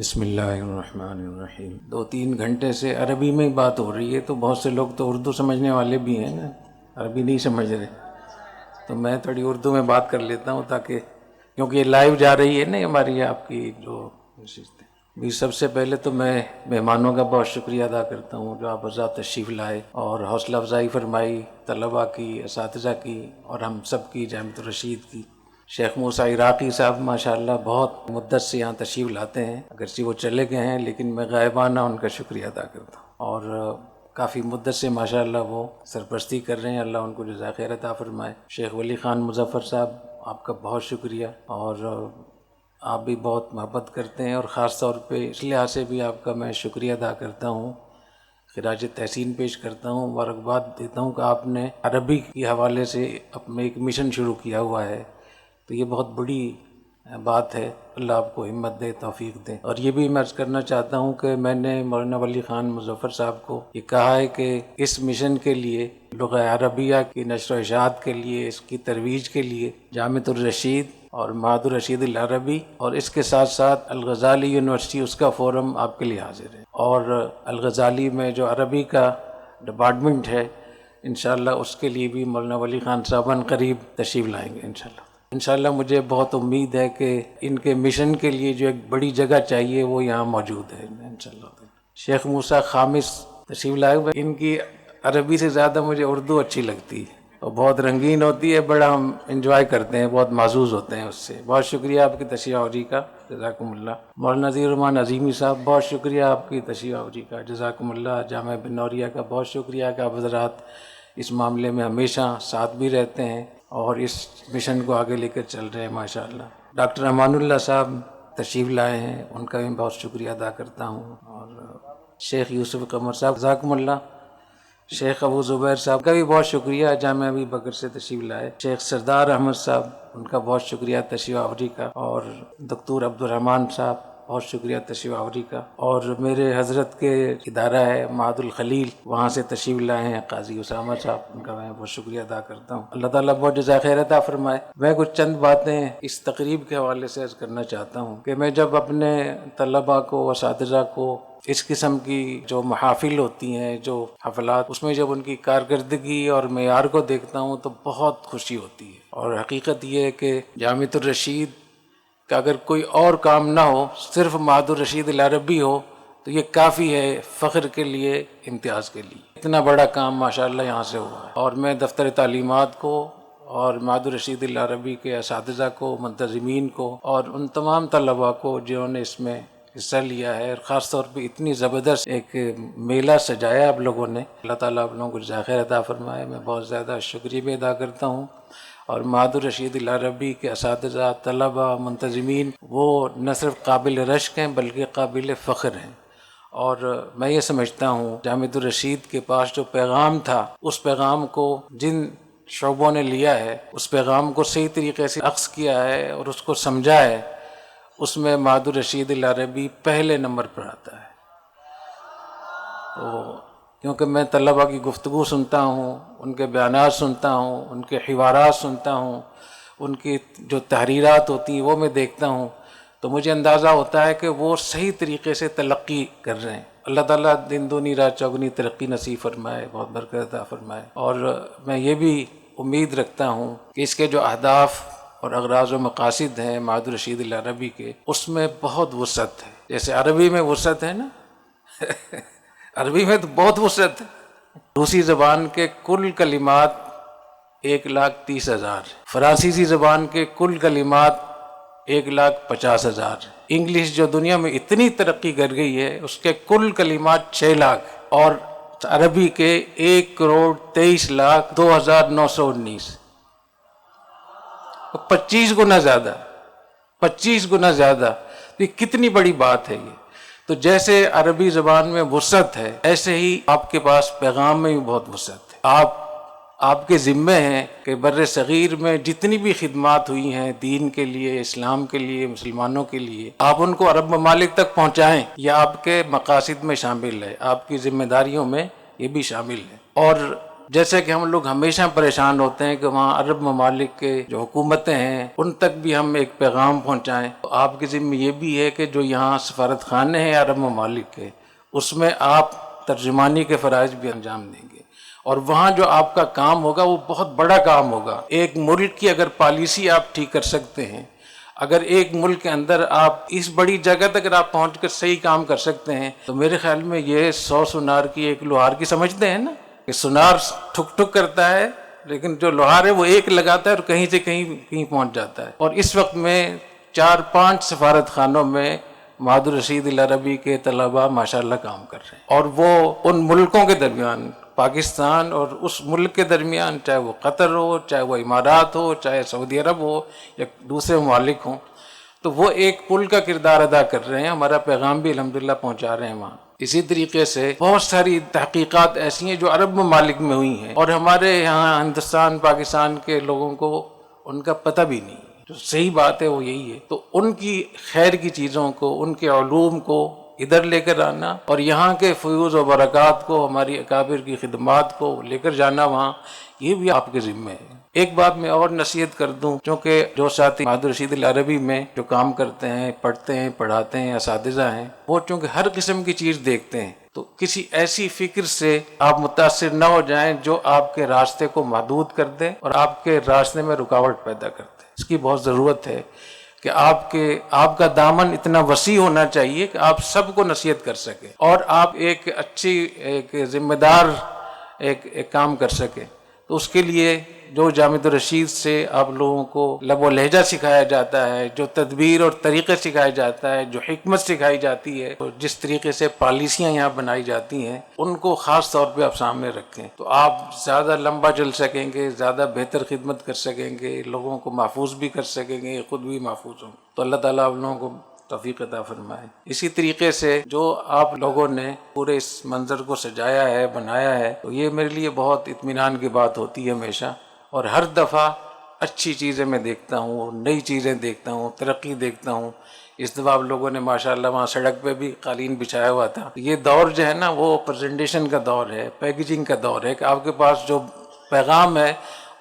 بسم اللہ الرحمن الرحیم۔ 2-3 گھنٹے سے عربی میں ہی بات ہو رہی ہے، تو بہت سے لوگ تو اردو سمجھنے والے بھی ہیں نا، عربی نہیں سمجھ رہے، تو میں تھوڑی اردو میں بات کر لیتا ہوں تاکہ، کیونکہ یہ لائیو جا رہی ہے نا ہماری آپ کی جو بھی۔ سب سے پہلے تو میں مہمانوں کا بہت شکریہ ادا کرتا ہوں جو آپ حضرات تشریف لائے اور حوصلہ افزائی فرمائی، طلباء کی، اساتذہ کی اور ہم سب کی، جامعۃ الرشید کی۔ شیخ موسیٰ عراقی صاحب ماشاءاللہ بہت مدت سے یہاں تشریف لاتے ہیں، اگرچہ وہ چلے گئے ہیں لیکن میں غائبانہ ان کا شکریہ ادا کرتا ہوں، اور کافی مدت سے ماشاءاللہ وہ سرپرستی کر رہے ہیں، اللہ ان کو جزائے خیر عطا فرمائے۔ شیخ ولی خان مظفر صاحب، آپ کا بہت شکریہ، اور آپ بھی بہت محبت کرتے ہیں، اور خاص طور پہ اس لحاظ سے بھی آپ کا میں شکریہ ادا کرتا ہوں، خراج تحسین پیش کرتا ہوں، مبارکباد دیتا ہوں کہ آپ نے عربی کے حوالے سے اپنے ایک مشن شروع کیا ہوا ہے، تو یہ بہت بڑی بات ہے، اللہ آپ کو ہمت دے، توفیق دے۔ اور یہ بھی میں عرض کرنا چاہتا ہوں کہ میں نے مولانا ولی خان مظفر صاحب کو یہ کہا ہے کہ اس مشن کے لیے، لغہ عربیہ کی نشر و اشاعت کے لیے، اس کی ترویج کے لیے جامعۃ الرشید اور معہد الرشید العربی اور اس کے ساتھ ساتھ الغزالی یونیورسٹی، اس کا فورم آپ کے لیے حاضر ہے، اور الغزالی میں جو عربی کا ڈپارٹمنٹ ہے انشاءاللہ اس کے لیے بھی مولانا ولی خان صاحب قریب تشریف لائیں گے انشاءاللہ مجھے بہت امید ہے کہ ان کے مشن کے لیے جو ایک بڑی جگہ چاہیے وہ یہاں موجود ہے انشاءاللہ۔ شیخ موسیٰ خامس تشریف لائے ہوئے، ان کی عربی سے زیادہ مجھے اردو اچھی لگتی ہے، اور بہت رنگین ہوتی ہے، بڑا ہم انجوائے کرتے ہیں، بہت محظوظ ہوتے ہیں اس سے۔ بہت شکریہ آپ کی تشریف آوری کا، جزاکم اللہ۔ مولانا نذیر الرحمن عظیمی صاحب، بہت شکریہ آپ کی تشریف آوری کا، جزاکم اللہ۔ جامعہ بن نوریہ کا بہت شکریہ کہ آپ حضرات اس معاملے میں ہمیشہ ساتھ بھی رہتے ہیں اور اس مشن کو آگے لے کر چل رہے ہیں ماشاءاللہ۔ ڈاکٹر امان اللہ صاحب تشریف لائے ہیں، ان کا بھی بہت شکریہ ادا کرتا ہوں، اور شیخ یوسف قمر صاحب جزاکم اللہ۔ شیخ ابو زبیر صاحب کا بھی بہت شکریہ، جامعہ ابی بکر سے تشریف لائے۔ شیخ سردار احمد صاحب، ان کا بہت شکریہ تشریف آوری کا، اور دکتور عبد الرحمن صاحب بہت شکریہ تشریف آوری کا، اور میرے حضرت کے ادارہ ہے معہد الخلیل، وہاں سے تشریف لائے ہیں قاضی اسامہ صاحب، ان کا میں بہت شکریہ ادا کرتا ہوں، اللہ تعالیٰ بہت جزائے خیر عطا فرمائے۔ میں کچھ چند باتیں اس تقریب کے حوالے سے عرض کرنا چاہتا ہوں کہ میں جب اپنے طلباء کو، اساتذہ کو اس قسم کی جو محافل ہوتی ہیں، جو حفلات، اس میں جب ان کی کارکردگی اور معیار کو دیکھتا ہوں تو بہت خوشی ہوتی ہے، اور حقیقت یہ ہے کہ جامعۃ الرشید کا اگر کوئی اور کام نہ ہو، صرف معہد الرشید العربی ہو تو یہ کافی ہے فخر کے لیے، امتیاز کے لیے۔ اتنا بڑا کام ماشاءاللہ یہاں سے ہوا ہے، اور میں دفتر تعلیمات کو اور معہد الرشید العربی کے اساتذہ کو، منتظمین کو، اور ان تمام طلباء کو جنہوں نے اس میں حصہ لیا ہے، اور خاص طور پہ اتنی زبردست ایک میلہ سجایا آپ لوگوں نے، اللہ تعالیٰ آپ لوگوں کو جزائے خیر عطا فرمائے۔ میں بہت زیادہ شکریہ بھی ادا کرتا ہوں، اور معہد الرشید العربی کے اساتذہ، طلباء، منتظمین، وہ نہ صرف قابل رشک ہیں بلکہ قابل فخر ہیں، اور میں یہ سمجھتا ہوں جامعۃ الرشید کے پاس جو پیغام تھا، اس پیغام کو جن شعبوں نے لیا ہے، اس پیغام کو صحیح طریقے سے اخذ کیا ہے اور اس کو سمجھا ہے، اس میں معہد الرشید العربی پہلے نمبر پر آتا ہے۔ تو کیونکہ میں طلباء کی گفتگو سنتا ہوں، ان کے بیانات سنتا ہوں، ان کے حوارات سنتا ہوں، ان کی جو تحریرات ہوتی ہیں وہ میں دیکھتا ہوں، تو مجھے اندازہ ہوتا ہے کہ وہ صحیح طریقے سے تلقی کر رہے ہیں۔ اللہ تعالیٰ دن دونی رات چوگنی ترقی نصیب فرمائے، بہت برکت عطا فرمائے، اور میں یہ بھی امید رکھتا ہوں کہ اس کے جو اہداف اور اغراض و مقاصد ہیں معہد الرشید العربی کے، اس میں بہت وسعت ہے، جیسے عربی میں وسعت ہے نا عربی میں تو بہت وسعت ہے۔ روسی زبان کے کل کلمات 1,30,000، فرانسیسی زبان کے کل کلمات 1,50,000، انگلش جو دنیا میں اتنی ترقی کر گئی ہے اس کے کل کلمات 6 لاکھ، اور عربی کے 1,23,02,919، 25 گنا زیادہ، 25 گنا زیادہ۔ یہ کتنی بڑی بات ہے یہ۔ تو جیسے عربی زبان میں وسعت ہے، ایسے ہی آپ کے پاس پیغام میں بھی بہت وسعت ہے۔ آپ کے ذمے ہیں کہ بر صغیر میں جتنی بھی خدمات ہوئی ہیں دین کے لیے، اسلام کے لیے، مسلمانوں کے لیے، آپ ان کو عرب ممالک تک پہنچائیں، یہ آپ کے مقاصد میں شامل ہے، آپ کی ذمہ داریوں میں یہ بھی شامل ہے۔ اور جیسے کہ ہم لوگ ہمیشہ پریشان ہوتے ہیں کہ وہاں عرب ممالک کے جو حکومتیں ہیں ان تک بھی ہم ایک پیغام پہنچائیں، تو آپ کے ذمہ یہ بھی ہے کہ جو یہاں سفارت خانے ہیں عرب ممالک کے، اس میں آپ ترجمانی کے فرائض بھی انجام دیں گے، اور وہاں جو آپ کا کام ہوگا وہ بہت بڑا کام ہوگا۔ ایک ملک کی اگر پالیسی آپ ٹھیک کر سکتے ہیں، اگر ایک ملک کے اندر آپ اس بڑی جگہ تک اگر آپ پہنچ کر صحیح کام کر سکتے ہیں، تو میرے خیال میں یہ 100 سنار کی ایک لوہار کی سمجھتے ہیں نا کہ سنار ٹھک ٹھک کرتا ہے، لیکن جو لوہار ہے وہ ایک لگاتا ہے اور کہیں سے کہیں پہنچ جاتا ہے۔ اور اس وقت میں 4-5 سفارت خانوں میں معہد الرشید العربی کے طلباء ماشاءاللہ کام کر رہے ہیں، اور وہ ان ملکوں کے درمیان، پاکستان اور اس ملک کے درمیان، چاہے وہ قطر ہو، چاہے وہ امارات ہو، چاہے سعودی عرب ہو یا دوسرے ممالک ہوں، تو وہ ایک پل کا کردار ادا کر رہے ہیں، ہمارا پیغام بھی الحمدللہ پہنچا رہے ہیں وہاں۔ اسی طریقے سے بہت ساری تحقیقات ایسی ہیں جو عرب ممالک میں ہوئی ہیں اور ہمارے یہاں ہندوستان پاکستان کے لوگوں کو ان کا پتہ بھی نہیں ہے۔ جو صحیح بات ہے وہ یہی ہے، تو ان کی خیر کی چیزوں کو، ان کے علوم کو ادھر لے کر آنا اور یہاں کے فیوز و برکات کو، ہماری اکابر کی خدمات کو لے کر جانا وہاں، یہ بھی آپ کے ذمہ ہے۔ ایک بات میں اور نصیحت کر دوں، چونکہ جو ساتھی معہد الرشید العربی میں جو کام کرتے ہیں، پڑھتے ہیں، پڑھاتے ہیں، اساتذہ ہیں، وہ چونکہ ہر قسم کی چیز دیکھتے ہیں، تو کسی ایسی فکر سے آپ متاثر نہ ہو جائیں جو آپ کے راستے کو محدود کر دے اور آپ کے راستے میں رکاوٹ پیدا کر دے۔ اس کی بہت ضرورت ہے کہ آپ کا دامن اتنا وسیع ہونا چاہیے کہ آپ سب کو نصیحت کر سکیں اور آپ ایک اچھی، ایک ذمہ دار ایک کام کر سکیں۔ تو اس کے لیے جو جامعۃ الرشید سے آپ لوگوں کو لب و لہجہ سکھایا جاتا ہے، جو تدبیر اور طریقے سکھایا جاتا ہے، جو حکمت سکھائی جاتی ہے، جس طریقے سے پالیسیاں یہاں بنائی جاتی ہیں، ان کو خاص طور پہ آپ سامنے رکھیں، تو آپ زیادہ لمبا چل سکیں گے، زیادہ بہتر خدمت کر سکیں گے، لوگوں کو محفوظ بھی کر سکیں گے، خود بھی محفوظ ہوں۔ تو اللہ تعالیٰ آپ لوگوں کو توفیق عطا فرمائے۔ اسی طریقے سے جو آپ لوگوں نے پورے اس منظر کو سجایا ہے، بنایا ہے، تو یہ میرے لیے بہت اطمینان کی بات ہوتی ہے ہمیشہ، اور ہر دفعہ اچھی چیزیں میں دیکھتا ہوں، نئی چیزیں دیکھتا ہوں، ترقی دیکھتا ہوں۔ اس دفعہ آپ لوگوں نے ماشاءاللہ وہاں سڑک پہ بھی قالین بچھایا ہوا تھا۔ یہ دور جو ہے نا وہ پریزنٹیشن کا دور ہے، پیکیجنگ کا دور ہے، کہ آپ کے پاس جو پیغام ہے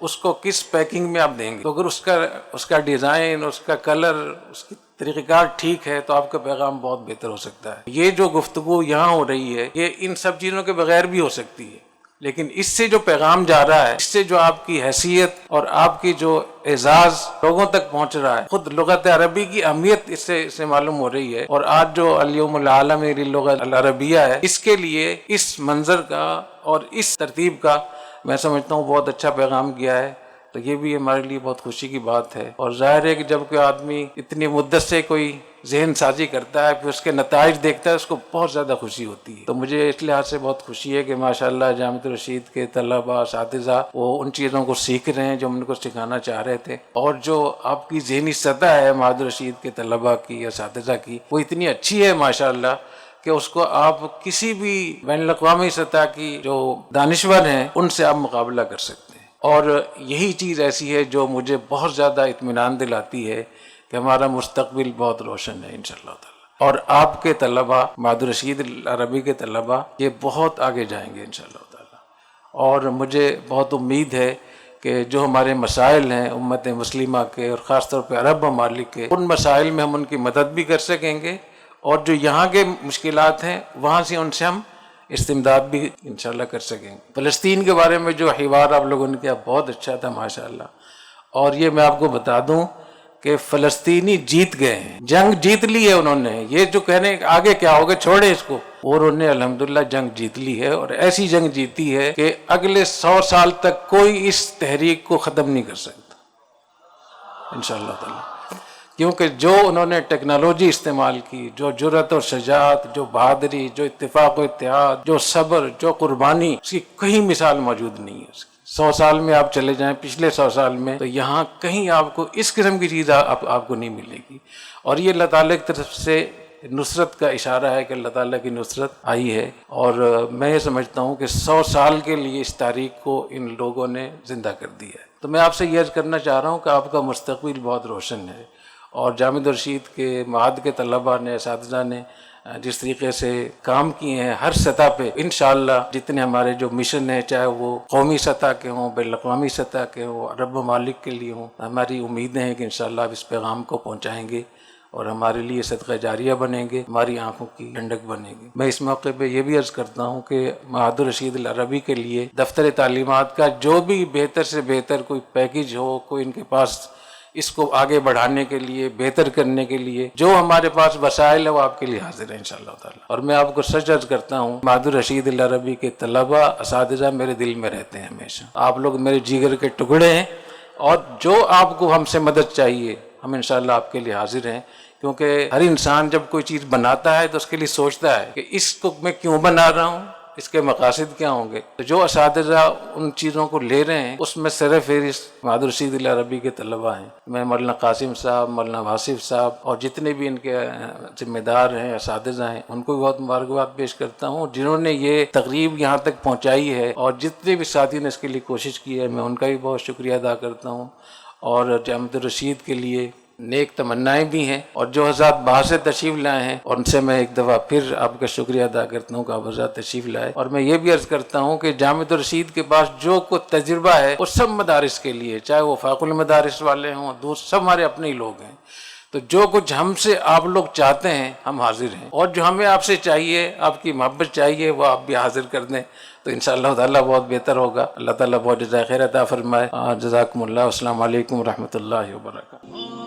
اس کو کس پیکنگ میں آپ دیں گے۔ تو اگر اس کا ڈیزائن، اس کا کلر، اس کی طریقہ کار ٹھیک ہے تو آپ کا پیغام بہت بہتر ہو سکتا ہے۔ یہ جو گفتگو یہاں ہو رہی ہے یہ ان سب چیزوں کے بغیر بھی ہو سکتی ہے، لیکن اس سے جو پیغام جا رہا ہے، اس سے جو آپ کی حیثیت اور آپ کی جو اعزاز لوگوں تک پہنچ رہا ہے، خود لغت عربی کی اہمیت اس سے معلوم ہو رہی ہے۔ اور آج جو الیوم العالمی للغۃ العربیہ ہے، اس کے لیے اس منظر کا اور اس ترتیب کا میں سمجھتا ہوں بہت اچھا پیغام گیا ہے، تو یہ بھی ہمارے لیے بہت خوشی کی بات ہے۔ اور ظاہر ہے کہ جب کوئی آدمی اتنی مدت سے کوئی ذہن سازی کرتا ہے، پھر اس کے نتائج دیکھتا ہے، اس کو بہت زیادہ خوشی ہوتی ہے۔ تو مجھے اس لحاظ سے بہت خوشی ہے کہ ماشاءاللہ جامعۃ الرشید کے طلباء، اساتذہ وہ ان چیزوں کو سیکھ رہے ہیں جو ہم ان کو سکھانا چاہ رہے تھے، اور جو آپ کی ذہنی سطح ہے معہد الرشید کے طلباء کی، اساتذہ کی، وہ اتنی اچھی ہے ماشاءاللہ کہ اس کو آپ کسی بھی بین الاقوامی سطح کی جو دانشور ہیں ان سے آپ مقابلہ کر سکتے ہیں۔ اور یہی چیز ایسی ہے جو مجھے بہت زیادہ اطمینان دلاتی ہے کہ ہمارا مستقبل بہت روشن ہے انشاءاللہ تعالی، اور آپ کے طلباء، معہد الرشید العربی کے طلباء، یہ بہت آگے جائیں گے انشاءاللہ تعالی۔ اور مجھے بہت امید ہے کہ جو ہمارے مسائل ہیں امت مسلمہ کے اور خاص طور پہ عرب ممالک کے، ان مسائل میں ہم ان کی مدد بھی کر سکیں گے، اور جو یہاں کے مشکلات ہیں وہاں سے ان سے ہم استمداد بھی انشاءاللہ کر سکیں گے۔ فلسطین کے بارے میں جو حوار آپ لوگوں نے کیا بہت اچھا تھا ماشاءاللہ، اور یہ میں آپ کو بتا دوں کہ فلسطینی جیت گئے ہیں، جنگ جیت لی ہے انہوں نے۔ یہ جو کہنے آگے کیا ہوگا چھوڑے اس کو، اور انہوں نے الحمدللہ جنگ جیت لی ہے، اور ایسی جنگ جیتی ہے کہ اگلے 100 سال تک کوئی اس تحریک کو ختم نہیں کر سکتا انشاءاللہ تعالی، کیونکہ جو انہوں نے ٹیکنالوجی استعمال کی، جو جرأت اور شجاعت، جو بہادری، جو اتفاق و اتحاد، جو صبر، جو قربانی، اس کی کہیں مثال موجود نہیں ہے اس کی۔ 100 سال میں آپ چلے جائیں، پچھلے 100 سال میں، تو یہاں کہیں آپ کو اس قسم کی چیز آپ کو نہیں ملے گی۔ اور یہ اللہ تعالیٰ کی طرف سے نصرت کا اشارہ ہے کہ اللہ تعالیٰ کی نصرت آئی ہے، اور میں یہ سمجھتا ہوں کہ 100 سال کے لیے اس تاریخ کو ان لوگوں نے زندہ کر دیا ہے۔ تو میں آپ سے یہ عرض کرنا چاہ رہا ہوں کہ آپ کا مستقبل بہت روشن ہے، اور جامعۃ الرشید کے معہد کے طلباء نے، اساتذہ نے جس طریقے سے کام کیے ہیں ہر سطح پہ، انشاءاللہ جتنے ہمارے جو مشن ہیں، چاہے وہ قومی سطح کے ہوں، بین الاقوامی سطح کے ہوں، عرب ممالک کے لیے ہوں، ہماری امیدیں ہیں کہ انشاءاللہ آپ اس پیغام کو پہنچائیں گے اور ہمارے لیے صدقہ جاریہ بنیں گے، ہماری آنکھوں کی ٹھنڈک بنیں گے۔ میں اس موقع پہ یہ بھی عرض کرتا ہوں کہ معہد الرشید العربی کے لیے دفتر تعلیمات کا جو بھی بہتر سے بہتر کوئی پیکیج ہو، کوئی ان کے پاس اس کو آگے بڑھانے کے لیے، بہتر کرنے کے لیے جو ہمارے پاس وسائل ہے، وہ آپ کے لیے حاضر ہے انشاءاللہ تعالی۔ اور میں آپ کو سچ عرض کرتا ہوں، معہد الرشید العربی کے طلباء، اساتذہ میرے دل میں رہتے ہیں ہمیشہ۔ آپ لوگ میرے جگر کے ٹکڑے ہیں، اور جو آپ کو ہم سے مدد چاہیے ہم انشاءاللہ آپ کے لیے حاضر ہیں، کیونکہ ہر انسان جب کوئی چیز بناتا ہے تو اس کے لیے سوچتا ہے کہ اس کو میں کیوں بنا رہا ہوں، اس کے مقاصد کیا ہوں گے۔ تو جو اساتذہ ان چیزوں کو لے رہے ہیں اس میں سر فہرست معہد الرشید العربی کے طلباء ہیں۔ میں مولانا قاسم صاحب، مولانا واصف صاحب اور جتنے بھی ان کے ذمہ دار ہیں، اساتذہ ہیں، ان کو بہت مبارکباد پیش کرتا ہوں جنہوں نے یہ تقریب یہاں تک پہنچائی ہے، اور جتنے بھی ساتھی نے اس کے لیے کوشش کی ہے میں ان کا بھی بہت شکریہ ادا کرتا ہوں۔ اور جامعۃ الرشید کے لیے نیک تمنائیں بھی ہیں، اور جو حضرات باہر سے تشریف لائے ہیں اور ان سے میں ایک دفعہ پھر آپ کا شکریہ ادا کرتا ہوں کہ آپ حضرات تشریف لائے۔ اور میں یہ بھی عرض کرتا ہوں کہ جامعۃ الرشید کے پاس جو کوئی تجربہ ہے وہ سب مدارس کے لیے، چاہے وہ فاق المدارس والے ہوں، دوسرے سب ہمارے اپنے ہی لوگ ہیں۔ تو جو کچھ ہم سے آپ لوگ چاہتے ہیں ہم حاضر ہیں، اور جو ہمیں آپ سے چاہیے، آپ کی محبت چاہیے، وہ آپ بھی حاضر کر دیں تو انشاءاللہ تعالیٰ بہت بہتر ہوگا۔ اللہ تعالیٰ بہت جزائے خیر عطا فرمائے۔ جزاکم اللہ۔ السلام علیکم ورحمۃ اللہ وبرکاتہ۔